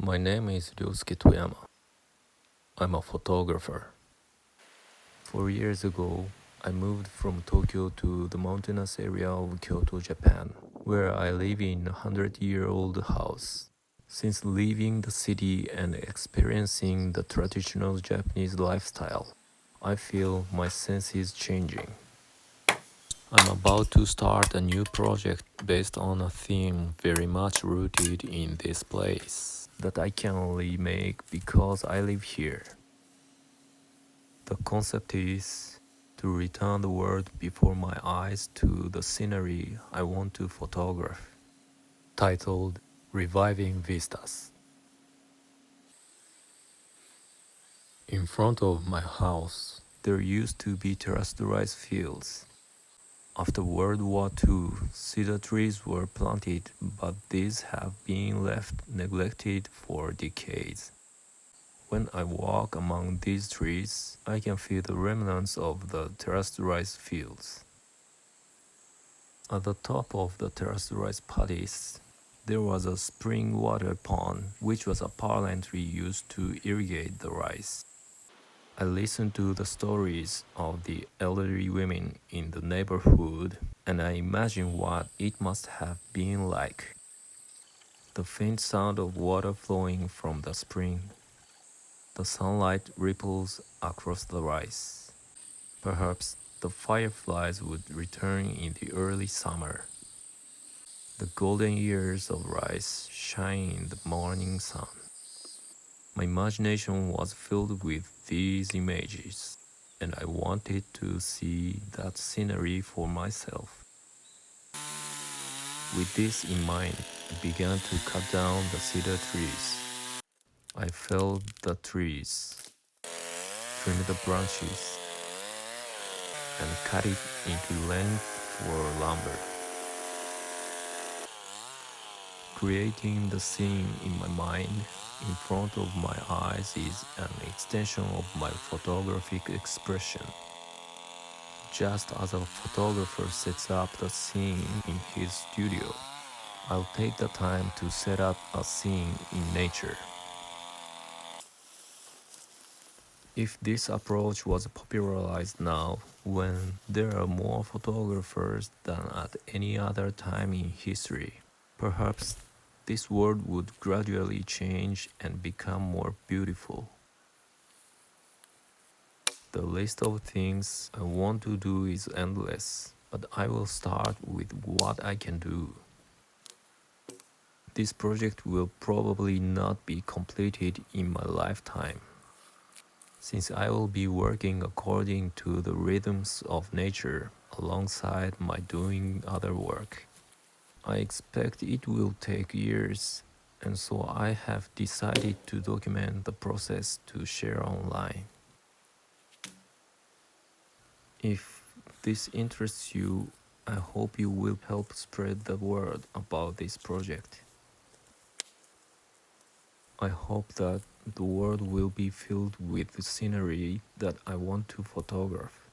My name is Ryosuke Toyama. I'm a photographer. 4 years ago, I moved from Tokyo to the mountainous area of Kyoto, Japan, where I live in a 100-year-old house. Since leaving the city and experiencing the traditional Japanese lifestyle, I feel my senses changing. I'm about to start a new project based on a theme very much rooted in this place that I can only make because I live here. The concept is to return the world before my eyes to the scenery I want to photograph, titled Reviving Vistas. In front of my house, there used to be terraced rice fields. After World War II, cedar trees were planted, but these have been left neglected for decades. When I walk among these trees, I can feel the remnants of the terraced rice fields. At the top of the terraced rice paddies, there was a spring water pond which was apparently used to irrigate the rice. I listened to the stories of the elderly women in the neighborhood, and I imagined what it must have been like. The faint sound of water flowing from the spring. The sunlight ripples across the rice. Perhaps the fireflies would return in the early summer. The golden ears of rice shine in the morning sun. My imagination was filled with these images, and I wanted to see that scenery for myself. With this in mind, I began to cut down the cedar trees. I felled the trees, trimmed the branches, and cut it into length for lumber. Creating the scene in my mind in front of my eyes is an extension of my photographic expression. Just as a photographer sets up the scene in his studio, I'll take the time to set up a scene in nature. If this approach was popularized now, when there are more photographers than at any other time in history, perhaps this world would gradually change and become more beautiful. The list of things I want to do is endless, but I will start with what I can do. This project will probably not be completed in my lifetime, since I will be working according to the rhythms of nature alongside my doing other work. I expect it will take years, and so I have decided to document the process to share online. If this interests you, I hope you will help spread the word about this project. I hope that the world will be filled with the scenery that I want to photograph.